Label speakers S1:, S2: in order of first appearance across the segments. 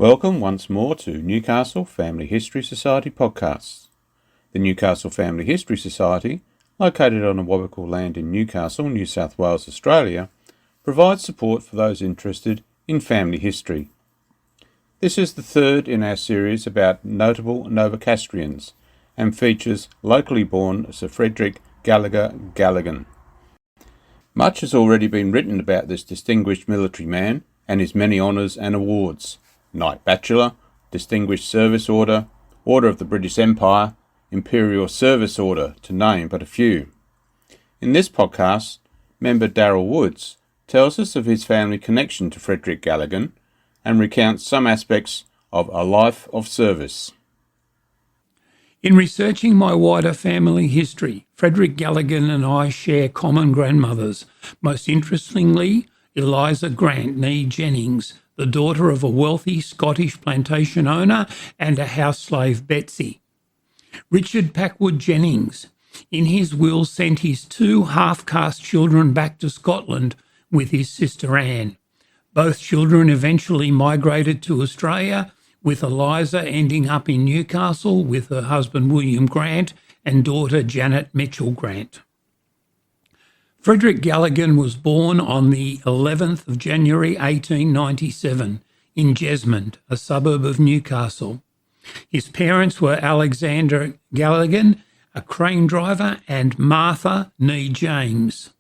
S1: Welcome once more to Newcastle Family History Society podcasts. The Newcastle Family History Society, located on Awabakal land in Newcastle, New South Wales, Australia, provides support for those interested in family history. This is the third in our series about Notable Novocastrians and features locally born Sir Frederick Gallegher Galleghan. Much has already been written about this distinguished military man and his many honours and awards: Knight Bachelor, Distinguished Service Order, Order of the British Empire, Imperial Service Order, to name but a few. In this podcast, member Daryl Woods tells us of his family connection to Frederick Galleghan and recounts some aspects of a life of service.
S2: In researching my wider family history, Frederick Galleghan and I share common grandmothers. Most interestingly, Eliza Grant nee Jennings, the daughter of a wealthy Scottish plantation owner and a house slave Betsy. Richard Packwood Jennings, in his will, sent his two half-caste children back to Scotland with his sister Anne. Both children eventually migrated to Australia, with Eliza ending up in Newcastle with her husband William Grant and daughter Janet Mitchell Grant. Frederick Galleghan was born on the 11th of January 1897 in Jesmond, a suburb of Newcastle. His parents were Alexander Galleghan, a crane driver, and Martha nee James.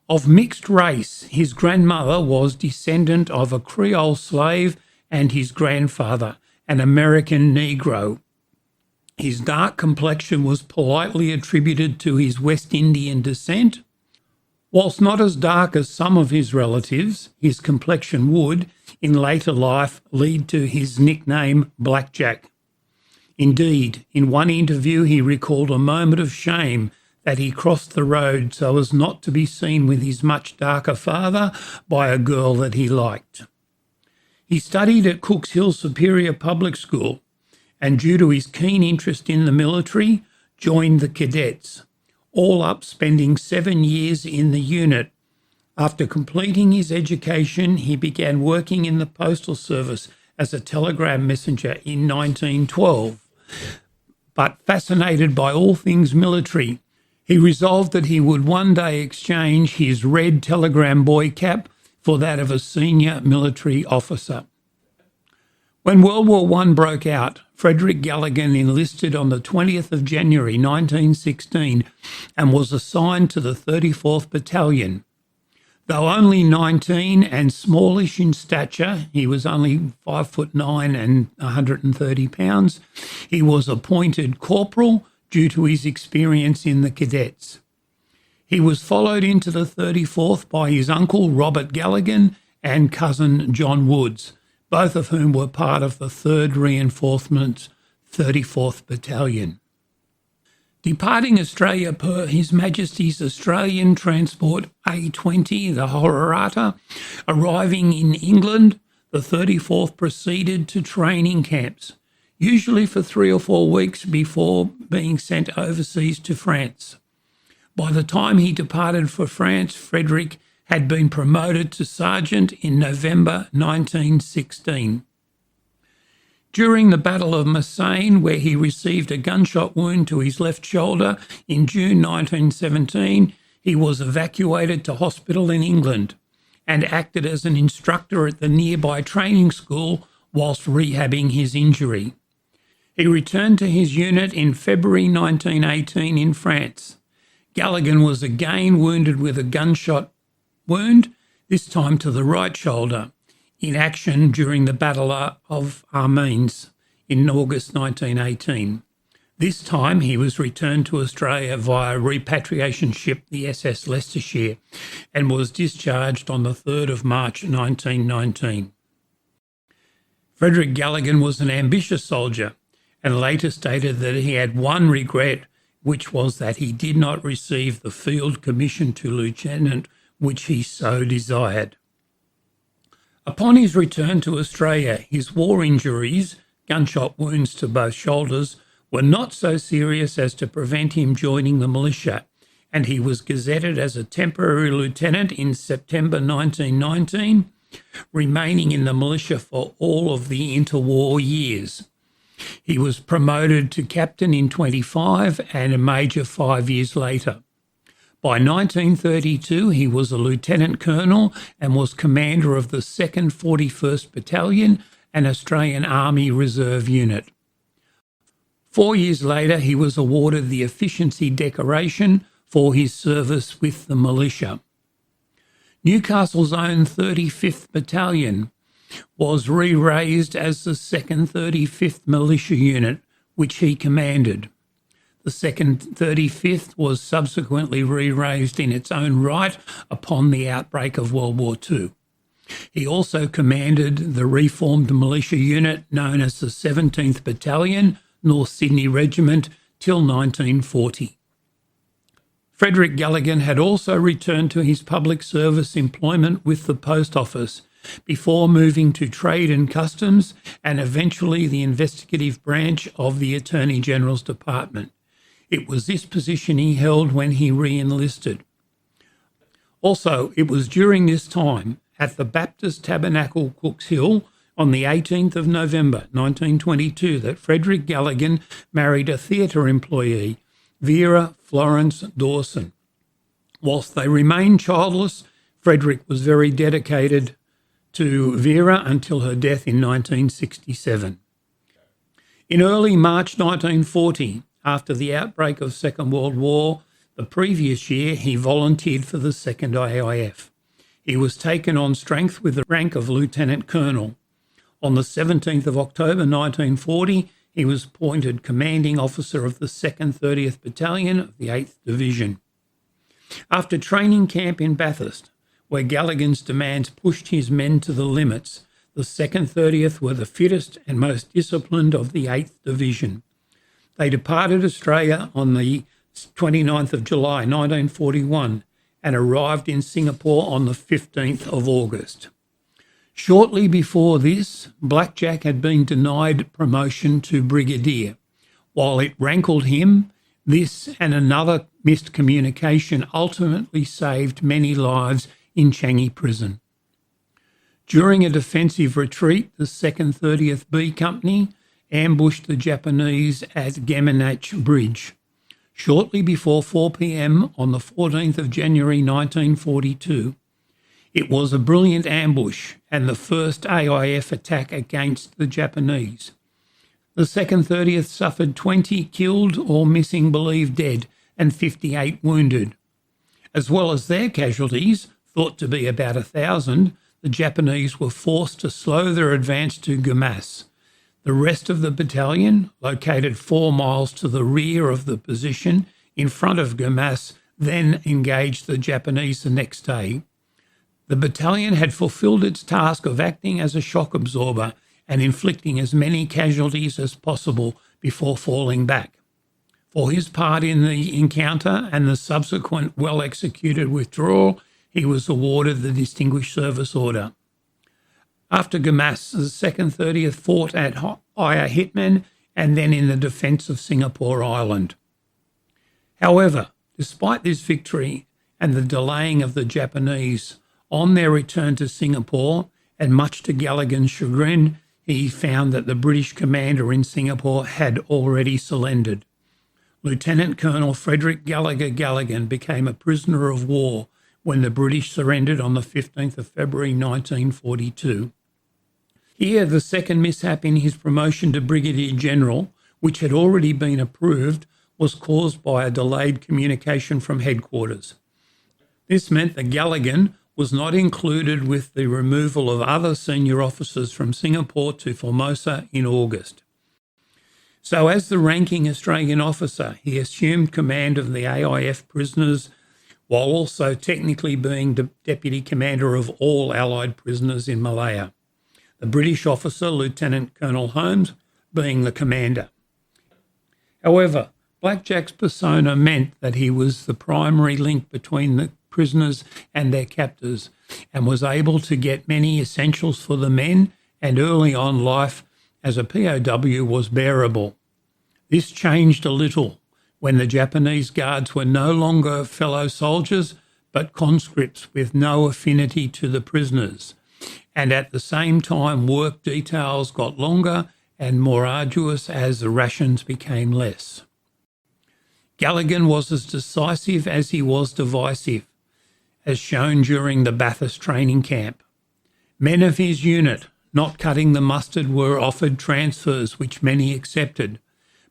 S2: Of mixed race, his grandmother was descendant of a Creole slave and his grandfather, an American Negro. His dark complexion was politely attributed to his West Indian descent. Whilst not as dark as some of his relatives, his complexion would, in later life, lead to his nickname Blackjack. Indeed, in one interview he recalled a moment of shame that he crossed the road so as not to be seen with his much darker father by a girl that he liked. He studied at Cooks Hill Superior Public School and, due to his keen interest in the military, joined the cadets, all up spending 7 years in the unit. After completing his education, he began working in the postal service as a telegram messenger in 1912. But fascinated by all things military, he resolved that he would one day exchange his red telegram boy cap for that of a senior military officer. When World War I broke out, Frederick Galleghan enlisted on the 20th of January 1916 and was assigned to the 34th Battalion. Though only 19 and smallish in stature, he was only 5'9" and 130 pounds, he was appointed corporal due to his experience in the cadets. He was followed into the 34th by his uncle Robert Galleghan and cousin John Woods, both of whom were part of the 3rd Reinforcement 34th Battalion. Departing Australia per His Majesty's Australian Transport A20, the Horata, arriving in England, the 34th proceeded to training camps, usually for 3 or 4 weeks before being sent overseas to France. By the time he departed for France, Frederick had been promoted to sergeant in November 1916. During the Battle of Marseille, where he received a gunshot wound to his left shoulder in June 1917, he was evacuated to hospital in England and acted as an instructor at the nearby training school whilst rehabbing his injury. He returned to his unit in February 1918 in France. Galleghan was again wounded with a gunshot wound, this time to the right shoulder, in action during the Battle of Amiens in August 1918. This time he was returned to Australia via repatriation ship the SS Leicestershire and was discharged on the 3rd of March 1919. Frederick Galleghan was an ambitious soldier and later stated that he had one regret, which was that he did not receive the field commission to lieutenant which he so desired. Upon his return to Australia, his war injuries, gunshot wounds to both shoulders, were not so serious as to prevent him joining the militia, and he was gazetted as a temporary lieutenant in September 1919 remaining in the militia for all of the interwar years. He was promoted to captain in 25 and a major 5 years later. By 1932, he was a lieutenant colonel and was commander of the 2nd 41st Battalion, an Australian Army Reserve unit. 4 years later, he was awarded the Efficiency Decoration for his service with the militia. Newcastle's own 35th Battalion was re-raised as the 2nd 35th Militia Unit, which he commanded. The 2nd 35th was subsequently re-raised in its own right upon the outbreak of World War II. He also commanded the reformed militia unit known as the 17th Battalion, North Sydney Regiment, till 1940. Frederick Galleghan had also returned to his public service employment with the Post Office before moving to Trade and Customs and eventually the investigative branch of the Attorney General's Department. It was this position he held when he re-enlisted. Also, it was during this time at the Baptist Tabernacle Cooks Hill on the 18th of November 1922 that Frederick Galleghan married a theatre employee, Vera Florence Dawson. Whilst they remained childless, Frederick was very dedicated to Vera until her death in 1967. In early March 1940, after the outbreak of Second World War, the previous year he volunteered for the 2nd AIF. He was taken on strength with the rank of Lieutenant Colonel. On the 17th of October 1940, he was appointed Commanding Officer of the 2nd 30th Battalion of the 8th Division. After training camp in Bathurst, where Galleghan's demands pushed his men to the limits, the 2nd 30th were the fittest and most disciplined of the 8th Division. They departed Australia on the 29th of July 1941 and arrived in Singapore on the 15th of August. Shortly before this, Blackjack had been denied promotion to brigadier. While it rankled him, this and another missed communication ultimately saved many lives in Changi Prison. During a defensive retreat, the 2nd 30th B Company ambushed the Japanese at Geminach Bridge. Shortly before 4 p.m. on the 14th of January 1942, it was a brilliant ambush and the first AIF attack against the Japanese. The 2nd 30th suffered 20 killed or missing believed dead and 58 wounded. As well as their casualties, thought to be about 1,000, the Japanese were forced to slow their advance to Gumas. The rest of the battalion, located 4 miles to the rear of the position in front of Gumas, then engaged the Japanese the next day. The battalion had fulfilled its task of acting as a shock absorber and inflicting as many casualties as possible before falling back. For his part in the encounter and the subsequent well-executed withdrawal, he was awarded the Distinguished Service Order. After Gumas, the 2nd 30th fought at Aya Hitman and then in the defence of Singapore Island. However, despite this victory and the delaying of the Japanese, on their return to Singapore, and much to Galleghan's chagrin, he found that the British commander in Singapore had already surrendered. Lieutenant Colonel Frederick Gallegher Galleghan became a prisoner of war when the British surrendered on the 15th of February 1942. Here, the second mishap in his promotion to Brigadier General, which had already been approved, was caused by a delayed communication from headquarters. This meant that Galleghan was not included with the removal of other senior officers from Singapore to Formosa in August. So as the ranking Australian officer, he assumed command of the AIF prisoners while also technically being deputy commander of all Allied prisoners in Malaya. The British officer, Lieutenant Colonel Holmes, being the commander. However, Blackjack's persona meant that he was the primary link between the prisoners and their captors and was able to get many essentials for the men, and early on life as a POW was bearable. This changed a little when the Japanese guards were no longer fellow soldiers but conscripts with no affinity to the prisoners. and at the same time work details got longer and more arduous as the rations became less. Galleghan was as decisive as he was divisive, as shown during the Bathurst training camp. Men of his unit, not cutting the mustard, were offered transfers which many accepted,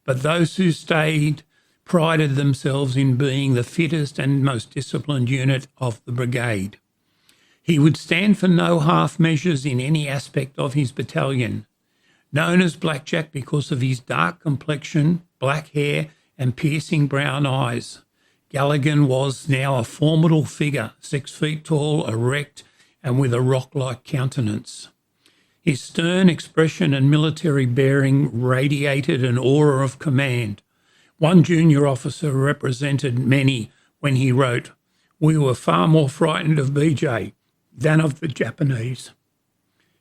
S2: but those who stayed prided themselves in being the fittest and most disciplined unit of the brigade. He would stand for no half measures in any aspect of his battalion. Known as Blackjack because of his dark complexion, black hair and piercing brown eyes, Galleghan was now a formidable figure, 6 feet tall, erect and with a rock-like countenance. His stern expression and military bearing radiated an aura of command. One junior officer represented many when he wrote, "We were far more frightened of BJ than of the Japanese."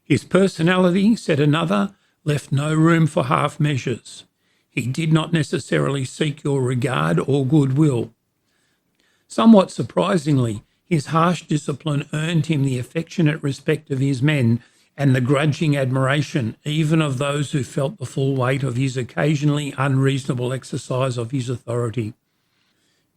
S2: His personality, said another, left no room for half measures. He did not necessarily seek your regard or goodwill. Somewhat surprisingly, his harsh discipline earned him the affectionate respect of his men and the grudging admiration even of those who felt the full weight of his occasionally unreasonable exercise of his authority.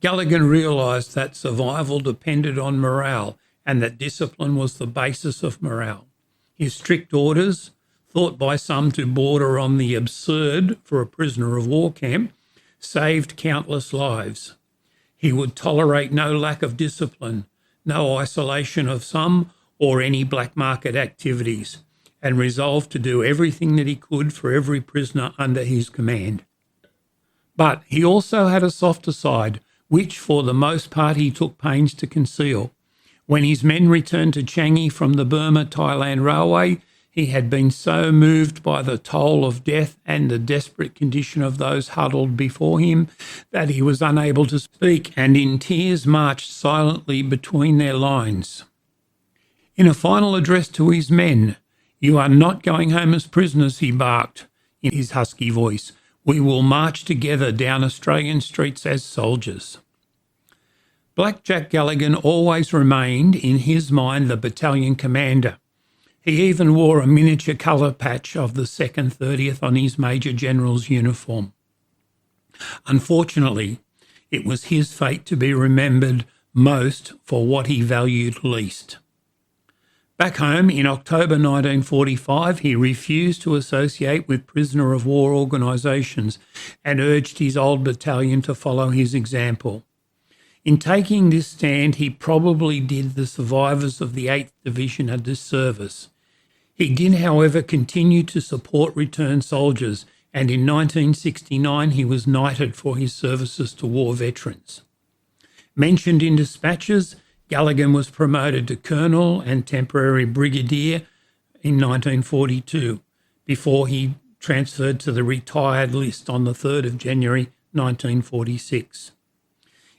S2: Galleghan realised that survival depended on morale and that discipline was the basis of morale. His strict orders, thought by some to border on the absurd for a prisoner of war camp, saved countless lives. He would tolerate no lack of discipline, no isolation of some or any black market activities, and resolved to do everything that he could for every prisoner under his command. But he also had a softer side, which for the most part he took pains to conceal. When his men returned to Changi from the Burma-Thailand Railway, he had been so moved by the toll of death and the desperate condition of those huddled before him that he was unable to speak and in tears marched silently between their lines. In a final address to his men, "You are not going home as prisoners," he barked in his husky voice. "We will march together down Australian streets as soldiers." Blackjack Galleghan always remained, in his mind, the battalion commander. He even wore a miniature colour patch of the 2nd 30th on his Major General's uniform. Unfortunately, it was his fate to be remembered most for what he valued least. Back home in October 1945, he refused to associate with prisoner of war organisations and urged his old battalion to follow his example. In taking this stand, he probably did the survivors of the 8th Division a disservice. He did, however, continue to support returned soldiers, and in 1969 he was knighted for his services to war veterans. Mentioned in dispatches, Galleghan was promoted to colonel and temporary brigadier in 1942, before he transferred to the retired list on the 3rd of January 1946.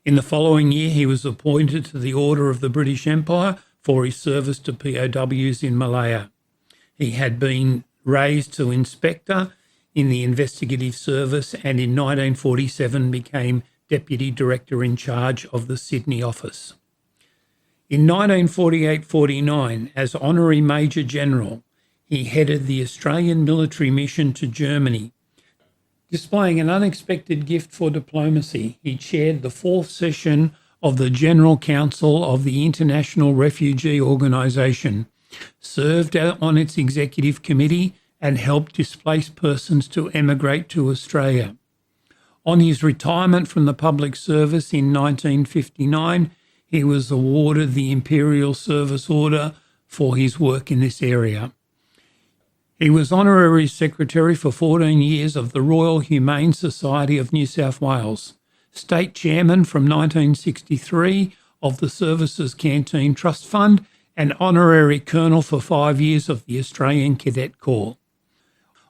S2: In the following year, he was appointed to the Order of the British Empire for his service to POWs in Malaya. He had been raised to inspector in the investigative service and in 1947 became deputy director in charge of the Sydney office. In 1948-49, as honorary Major General, he headed the Australian military mission to Germany. Displaying an unexpected gift for diplomacy, he chaired the 4th session of the General Council of the International Refugee Organisation, served on its executive committee and helped displaced persons to emigrate to Australia. On his retirement from the public service in 1959, he was awarded the Imperial Service Order for his work in this area. He was Honorary Secretary for 14 years of the Royal Humane Society of New South Wales, State Chairman from 1963 of the Services Canteen Trust Fund, and Honorary Colonel for 5 years of the Australian Cadet Corps.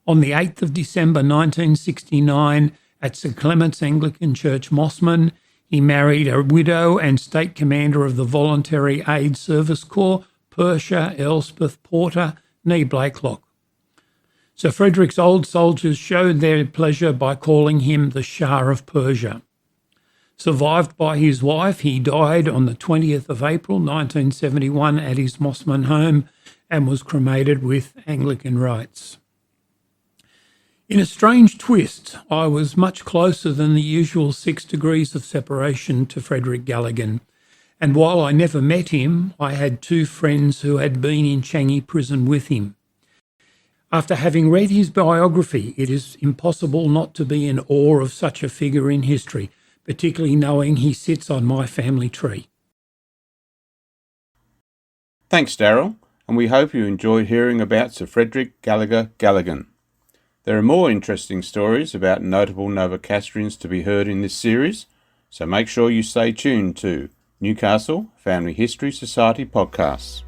S2: On the 8th of December 1969, at St Clement's Anglican Church, Mossman, he married a widow and State Commander of the Voluntary Aid Service Corps, Persia Elspeth Porter, née Blakelock. Sir Frederick's old soldiers showed their pleasure by calling him the Shah of Persia. Survived by his wife, he died on the 20th of April 1971 at his Mossman home and was cremated with Anglican rites. In a strange twist, I was much closer than the usual 6 degrees of separation to Frederick Galleghan, and while I never met him, I had 2 friends who had been in Changi prison with him. After having read his biography, it is impossible not to be in awe of such a figure in history, particularly knowing he sits on my family tree.
S1: Thanks, Daryl, and we hope you enjoyed hearing about Sir Frederick Gallegher Galleghan. There are more interesting stories about notable Novocastrians to be heard in this series, so make sure you stay tuned to Newcastle Family History Society podcasts.